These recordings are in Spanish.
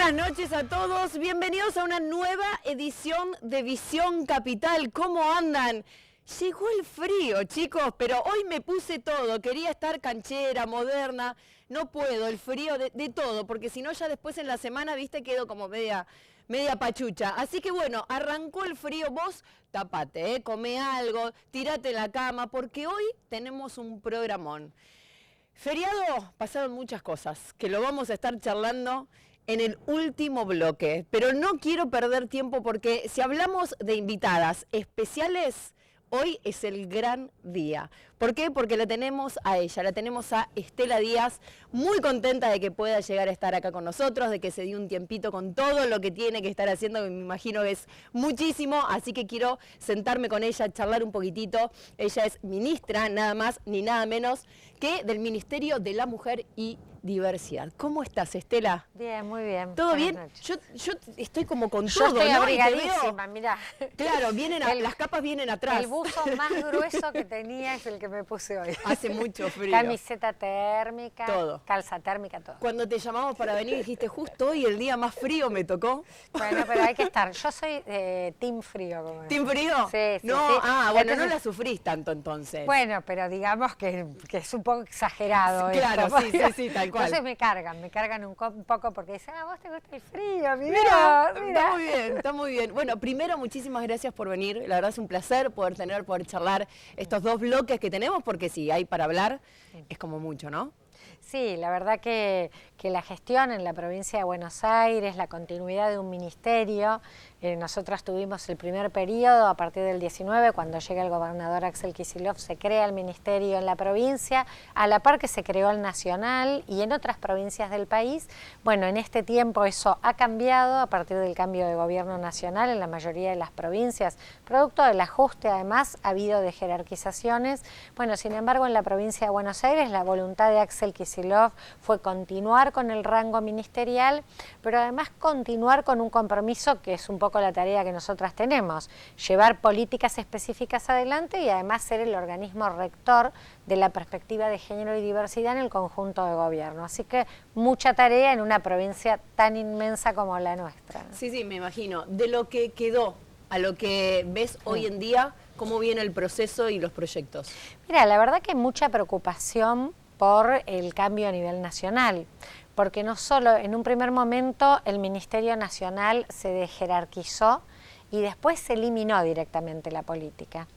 buenas noches a todos. Bienvenidos a una nueva edición de Visión Capital. ¿Cómo andan? Llegó el frío, chicos, pero hoy me puse todo. Quería estar canchera, moderna. No puedo, el frío de todo, porque si no ya después en la semana, viste, quedo como media pachucha. Así que bueno, arrancó el frío. Vos tapate, come algo, tirate en la cama, porque hoy tenemos un programón. Feriado, pasaron muchas cosas, que lo vamos a estar charlando en el último bloque. Pero no quiero perder tiempo porque si hablamos de invitadas especiales, hoy es el gran día. ¿Por qué? Porque la tenemos a ella, la tenemos a Estela Díaz, muy contenta de que pueda llegar a estar acá con nosotros, de que se dio un tiempito con todo lo que tiene que estar haciendo, que me imagino que es muchísimo, así que quiero sentarme con ella, charlar un poquitito. Ella es ministra, nada más ni nada menos que del Ministerio de la Mujer y Diversidad. ¿Cómo estás, Estela? Bien, muy bien. ¿Todo bien? Yo estoy como con todo, estoy ¿no? abrigadísima, mirá. Claro, las capas vienen atrás. El buzo más grueso que tenía es el que me puse hoy. Hace mucho frío. Camiseta térmica, todo. Calza térmica, todo. Cuando te llamamos para venir dijiste, justo hoy el día más frío me tocó. Bueno, pero hay que estar. Yo soy team frío. Como ¿Team frío? Sí, sí. No, sí. Bueno, no la sufrís tanto entonces. Bueno, pero digamos que es un poco exagerado. Claro, esto, sí, tal cual. Entonces me cargan un poco porque dicen, vos te gusta el frío, Mira. mira. Está muy bien. Bueno, primero muchísimas gracias por venir. La verdad es un placer poder charlar estos dos bloques que tenemos, porque sí, hay para hablar, es como mucho, ¿no? Sí, la verdad que la gestión en la provincia de Buenos Aires, la continuidad de un ministerio, nosotros tuvimos el primer periodo a partir del 19, cuando llega el gobernador Axel Kicillof, se crea el ministerio en la provincia, a la par que se creó el nacional y en otras provincias del país. Bueno, en este tiempo eso ha cambiado a partir del cambio de gobierno nacional en la mayoría de las provincias, producto del ajuste además ha habido de jerarquizaciones. Bueno, sin embargo en la provincia de Buenos Aires la voluntad de Axel Kicillof fue continuar con el rango ministerial, pero además continuar con un compromiso que es un poco la tarea que nosotras tenemos, llevar políticas específicas adelante y además ser el organismo rector de la perspectiva de género y diversidad en el conjunto de gobierno. Así que mucha tarea en una provincia tan inmensa como la nuestra, ¿no? Sí, me imagino. De lo que quedó a lo que ves hoy en día, ¿cómo viene el proceso y los proyectos? Mira, la verdad que hay mucha preocupación por el cambio a nivel nacional, porque no solo en un primer momento el Ministerio Nacional se desjerarquizó y después se eliminó directamente la política.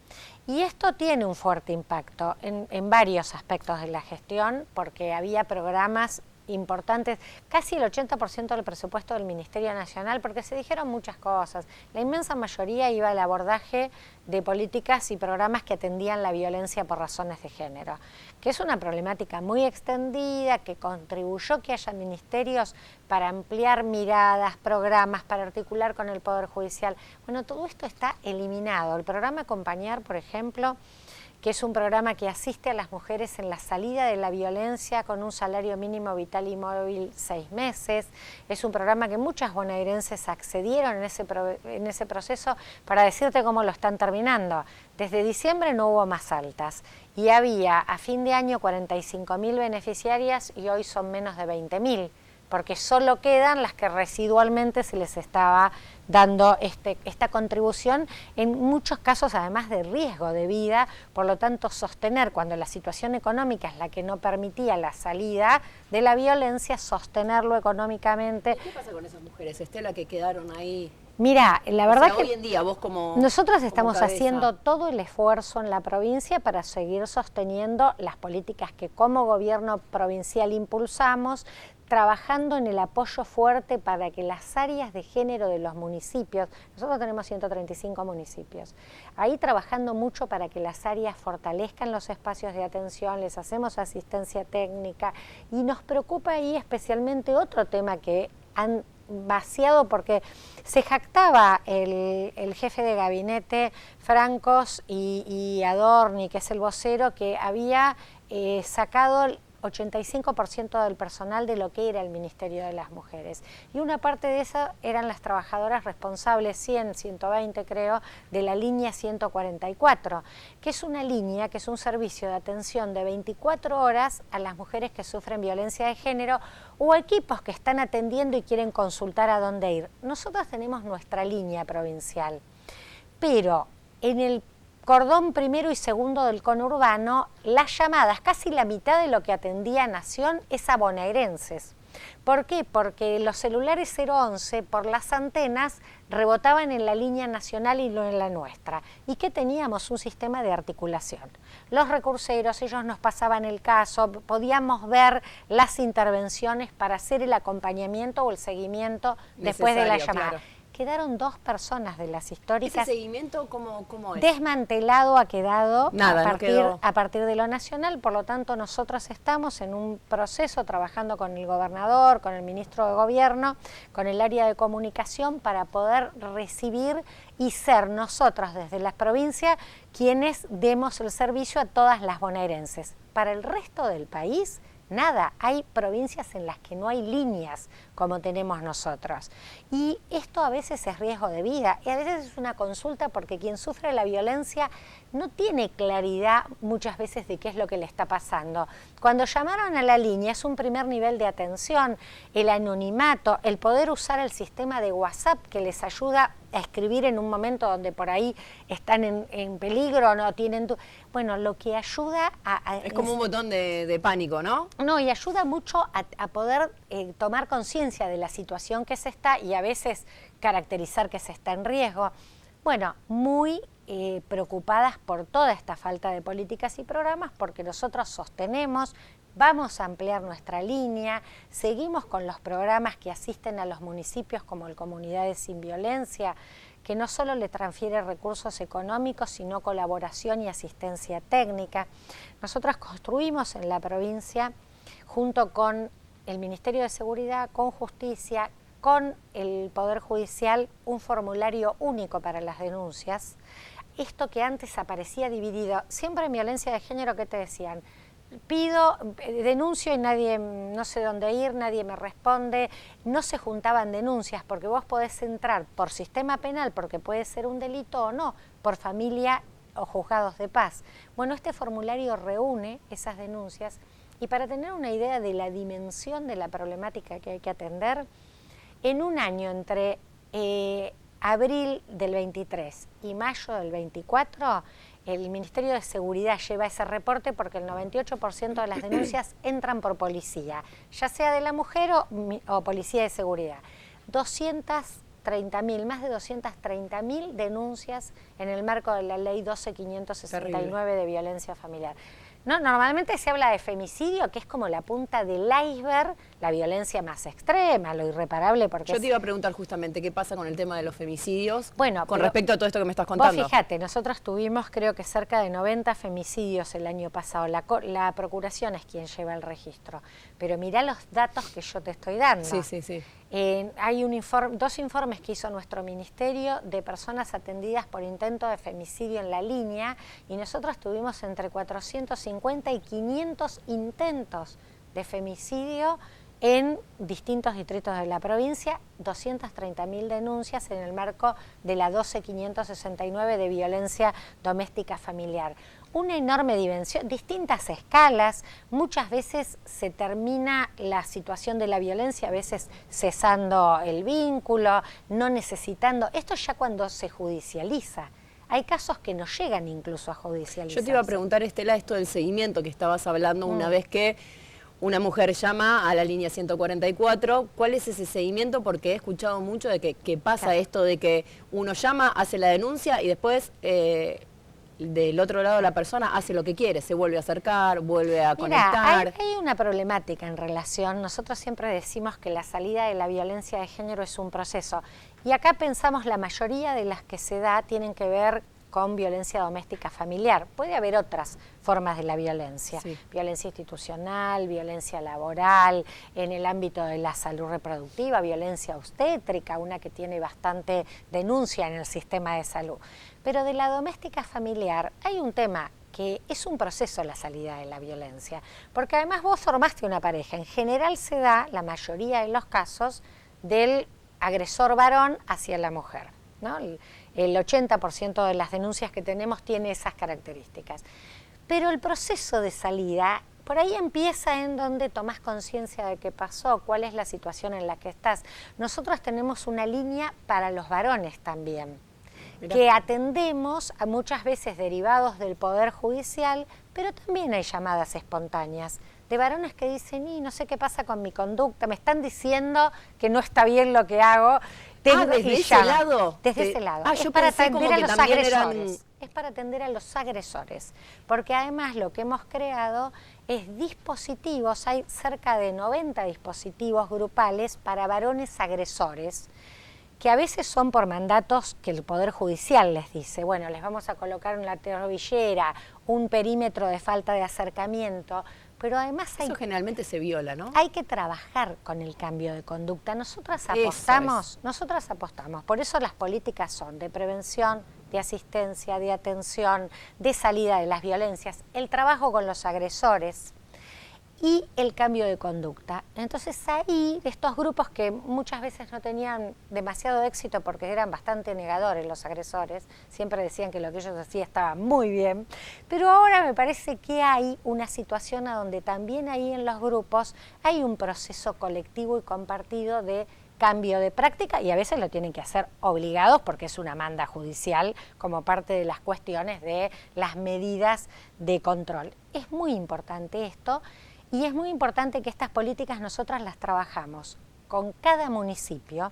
Y esto tiene un fuerte impacto en varios aspectos de la gestión, porque había programas importantes, casi el 80% del presupuesto del Ministerio Nacional, porque se dijeron muchas cosas. La inmensa mayoría iba al abordaje de políticas y programas que atendían la violencia por razones de género, que es una problemática muy extendida, que contribuyó que haya ministerios para ampliar miradas, programas, para articular con el Poder Judicial. Bueno, todo esto está eliminado. El programa Acompañar, por ejemplo, que es un programa que asiste a las mujeres en la salida de la violencia con un salario mínimo vital y móvil 6 meses. Es un programa que muchas bonaerenses accedieron en ese proceso. Para decirte cómo lo están terminando, desde diciembre no hubo más altas y había a fin de año 45.000 beneficiarias y hoy son menos de 20.000. Porque solo quedan las que residualmente se les estaba dando esta contribución, en muchos casos además de riesgo de vida, por lo tanto sostener cuando la situación económica es la que no permitía la salida de la violencia, sostenerlo económicamente. ¿Qué pasa con esas mujeres, Estela, que quedaron ahí? Mira, la verdad que hoy en día vos nosotros estamos haciendo todo el esfuerzo en la provincia para seguir sosteniendo las políticas que como gobierno provincial impulsamos, trabajando en el apoyo fuerte para que las áreas de género de los municipios, nosotros tenemos 135 municipios, ahí trabajando mucho para que las áreas fortalezcan los espacios de atención, les hacemos asistencia técnica y nos preocupa ahí especialmente otro tema que han vaciado porque se jactaba el jefe de gabinete Francos y Adorni, que es el vocero, que había sacado 85% del personal de lo que era el Ministerio de las Mujeres. Y una parte de eso eran las trabajadoras responsables, 100, 120 creo, de la línea 144, que es una línea, que es un servicio de atención de 24 horas a las mujeres que sufren violencia de género o equipos que están atendiendo y quieren consultar a dónde ir. Nosotros tenemos nuestra línea provincial, pero en el cordón primero y segundo del conurbano, las llamadas, casi la mitad de lo que atendía Nación es a bonaerenses. ¿Por qué? Porque los celulares 011 por las antenas rebotaban en la línea nacional y no en la nuestra. Y que teníamos un sistema de articulación. Los recurseros, ellos nos pasaban el caso, podíamos ver las intervenciones para hacer el acompañamiento o el seguimiento después de la llamada. Claro. Quedaron 2 personas de las históricas. ¿Ese seguimiento cómo es? Desmantelado ha quedado. Nada, a partir de lo nacional, por lo tanto nosotros estamos en un proceso trabajando con el gobernador, con el ministro de Gobierno, con el área de comunicación para poder recibir y ser nosotros desde las provincias quienes demos el servicio a todas las bonaerenses. Para el resto del país, nada, hay provincias en las que no hay líneas como tenemos nosotros. Y esto a veces es riesgo de vida y a veces es una consulta porque quien sufre la violencia no tiene claridad muchas veces de qué es lo que le está pasando. Cuando llamaron a la línea es un primer nivel de atención, el anonimato, el poder usar el sistema de WhatsApp que les ayuda a escribir en un momento donde por ahí están en peligro, no tienen... Bueno, lo que ayuda a... Es como un botón de pánico, ¿no? No, y ayuda mucho a poder tomar conciencia de la situación que se está y a veces caracterizar que se está en riesgo. Bueno, muy preocupadas por toda esta falta de políticas y programas porque nosotros sostenemos, vamos a ampliar nuestra línea, seguimos con los programas que asisten a los municipios como el Comunidades Sin Violencia, que no solo le transfiere recursos económicos, sino colaboración y asistencia técnica. Nosotros construimos en la provincia, junto con el Ministerio de Seguridad, con Justicia, con el Poder Judicial, un formulario único para las denuncias. Esto que antes aparecía dividido, siempre en violencia de género, ¿qué te decían? Pido, denuncio y nadie, no sé dónde ir, nadie me responde, no se juntaban denuncias porque vos podés entrar por sistema penal porque puede ser un delito o no, por familia o juzgados de paz. Bueno, este formulario reúne esas denuncias y para tener una idea de la dimensión de la problemática que hay que atender, en un año entre abril del 23 y mayo del 24, el Ministerio de Seguridad lleva ese reporte porque el 98% de las denuncias entran por policía, ya sea de la mujer o policía de seguridad. 230.000, más de 230.000 denuncias en el marco de la ley 12.569 de violencia familiar. No, normalmente se habla de femicidio, que es como la punta del iceberg, la violencia más extrema, lo irreparable. Porque yo te iba a preguntar justamente qué pasa con el tema de los femicidios, bueno, con respecto a todo esto que me estás contando. Vos fíjate, nosotros tuvimos creo que cerca de 90 femicidios el año pasado. La Procuración es quien lleva el registro, pero mirá los datos que yo te estoy dando. Sí, sí, sí. Hay dos informes que hizo nuestro ministerio de personas atendidas por intento de femicidio en la línea y nosotros tuvimos entre 450 y 500 intentos de femicidio en distintos distritos de la provincia, 230.000 denuncias en el marco de la 12.569 de violencia doméstica familiar. Una enorme dimensión, distintas escalas, muchas veces se termina la situación de la violencia, a veces cesando el vínculo, no necesitando, esto ya cuando se judicializa. Hay casos que no llegan incluso a judicializarse. Yo te iba a preguntar, Estela, esto del seguimiento que estabas hablando una vez que una mujer llama a la línea 144, ¿cuál es ese seguimiento? Porque he escuchado mucho de que pasa esto de que uno llama, hace la denuncia y después del otro lado la persona hace lo que quiere, se vuelve a acercar, vuelve a conectar. Hay una problemática en relación, nosotros siempre decimos que la salida de la violencia de género es un proceso y acá pensamos la mayoría de las que se da tienen que ver con violencia doméstica familiar. Puede haber otras formas de la violencia, sí. Violencia institucional, violencia laboral, en el ámbito de la salud reproductiva, violencia obstétrica, una que tiene bastante denuncia en el sistema de salud. Pero de la doméstica familiar hay un tema que es un proceso la salida de la violencia, porque además vos formaste una pareja, en general se da, la mayoría de los casos, del agresor varón hacia la mujer, ¿no? El 80% de las denuncias que tenemos tiene esas características. Pero el proceso de salida, por ahí empieza en donde tomás conciencia de qué pasó, cuál es la situación en la que estás. Nosotros tenemos una línea para los varones también, que atendemos a muchas veces derivados del Poder Judicial, pero también hay llamadas espontáneas de varones que dicen, y no sé qué pasa con mi conducta, me están diciendo que no está bien lo que hago. ¿Desde ese lado? Desde ese lado. Yo para atender a los agresores. Es para atender a los agresores, porque además lo que hemos creado es dispositivos, hay cerca de 90 dispositivos grupales para varones agresores, que a veces son por mandatos que el Poder Judicial les dice, bueno, les vamos a colocar una tobillera, un perímetro de falta de acercamiento, pero además eso generalmente se viola, ¿no? Hay que trabajar con el cambio de conducta. Nosotras apostamos, por eso las políticas son de prevención, de asistencia, de atención, de salida de las violencias, el trabajo con los agresores y el cambio de conducta. Entonces ahí, de estos grupos que muchas veces no tenían demasiado éxito porque eran bastante negadores los agresores, siempre decían que lo que ellos hacían estaba muy bien, pero ahora me parece que hay una situación a donde también ahí en los grupos hay un proceso colectivo y compartido de cambio de práctica, y a veces lo tienen que hacer obligados porque es una manda judicial como parte de las cuestiones de las medidas de control. Es muy importante esto. Y es muy importante que estas políticas nosotras las trabajamos con cada municipio,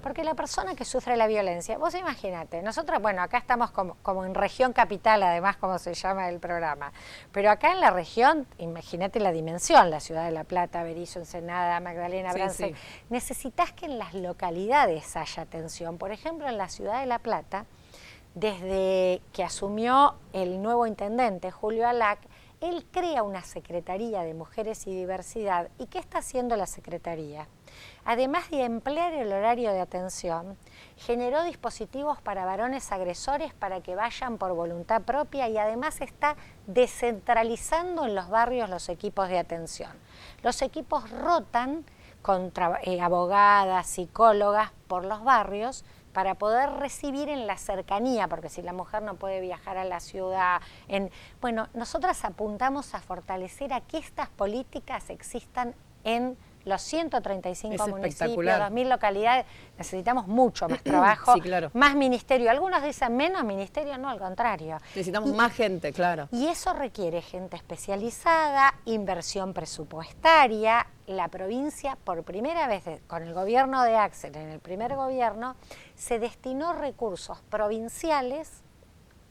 porque la persona que sufre la violencia, vos imagínate, nosotros, bueno, acá estamos como en región capital, además como se llama el programa, pero acá en la región, imagínate la dimensión, la ciudad de La Plata, Berisso, Ensenada, Magdalena, Brance, necesitas que en las localidades haya atención. Por ejemplo, en la ciudad de La Plata, desde que asumió el nuevo intendente, Julio Alac, él crea una Secretaría de Mujeres y Diversidad. ¿Y qué está haciendo la Secretaría? Además de emplear el horario de atención, generó dispositivos para varones agresores para que vayan por voluntad propia y además está descentralizando en los barrios los equipos de atención. Los equipos rotan con abogadas, psicólogas por los barrios para poder recibir en la cercanía, porque si la mujer no puede viajar a la ciudad. Bueno, nosotras apuntamos a fortalecer a que estas políticas existan en los 135 municipios, 2.000 localidades. Necesitamos mucho más trabajo, sí, claro, más ministerio. Algunos dicen menos ministerio, no, al contrario. Necesitamos más gente, claro. Y eso requiere gente especializada, inversión presupuestaria. La provincia, por primera vez con el gobierno de Axel, en el primer gobierno, se destinó recursos provinciales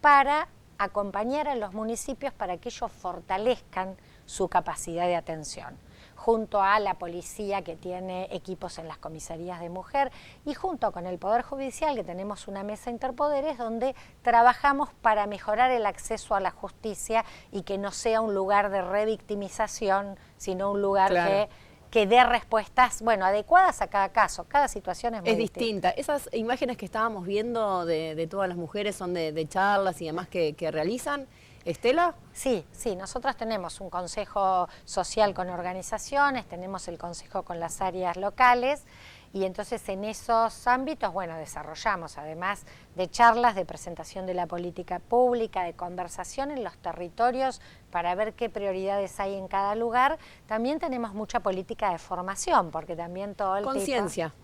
para acompañar a los municipios para que ellos fortalezcan su capacidad de atención, junto a la policía que tiene equipos en las comisarías de mujer y junto con el Poder Judicial, que tenemos una mesa interpoderes donde trabajamos para mejorar el acceso a la justicia y que no sea un lugar de revictimización, sino un lugar que dé respuestas, bueno, adecuadas a cada caso. Cada situación es muy distinta. Esas imágenes que estábamos viendo de todas las mujeres son de charlas y demás que realizan. ¿Estela? Sí, nosotros tenemos un consejo social con organizaciones, tenemos el consejo con las áreas locales y entonces en esos ámbitos, bueno, desarrollamos además de charlas, de presentación de la política pública, de conversación en los territorios para ver qué prioridades hay en cada lugar. También tenemos mucha política de formación, porque también todo el conciencia.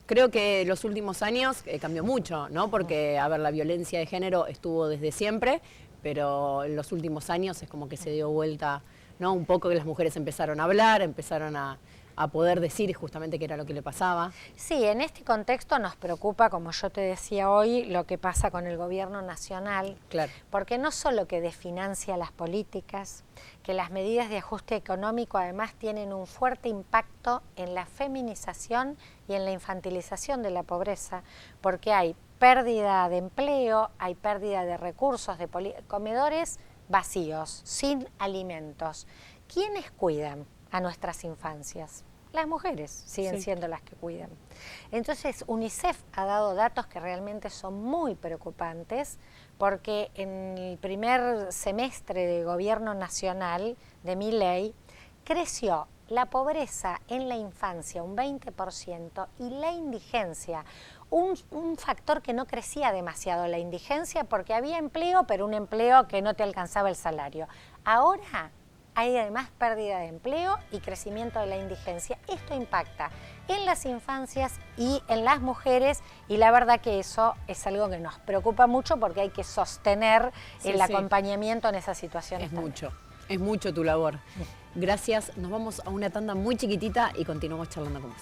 Creo que los últimos años cambió mucho, ¿no? Porque, a ver, la violencia de género estuvo desde siempre, pero en los últimos años es como que se dio vuelta, ¿no? Un poco que las mujeres empezaron a hablar, empezaron a poder decir justamente qué era lo que le pasaba. Sí, en este contexto nos preocupa, como yo te decía hoy, lo que pasa con el gobierno nacional, claro, porque no solo que desfinancia las políticas, que las medidas de ajuste económico además tienen un fuerte impacto en la feminización y en la infantilización de la pobreza, porque hay pérdida de empleo, hay pérdida de recursos, de comedores vacíos, sin alimentos. ¿Quiénes cuidan a nuestras infancias? las mujeres siguen Sí. siendo las que cuidan. Entonces, UNICEF ha dado datos que realmente son muy preocupantes, porque en el primer semestre de gobierno nacional de Milei creció la pobreza en la infancia un 20% y la indigencia, un factor que no crecía demasiado, la indigencia, porque había empleo, pero un empleo que no te alcanzaba el salario. Ahora hay además pérdida de empleo y crecimiento de la indigencia. Esto impacta en las infancias y en las mujeres, y la verdad que eso es algo que nos preocupa mucho porque hay que sostener el acompañamiento en esas situaciones. Es mucho tu labor. Gracias, nos vamos a una tanda muy chiquitita y continuamos charlando con vos.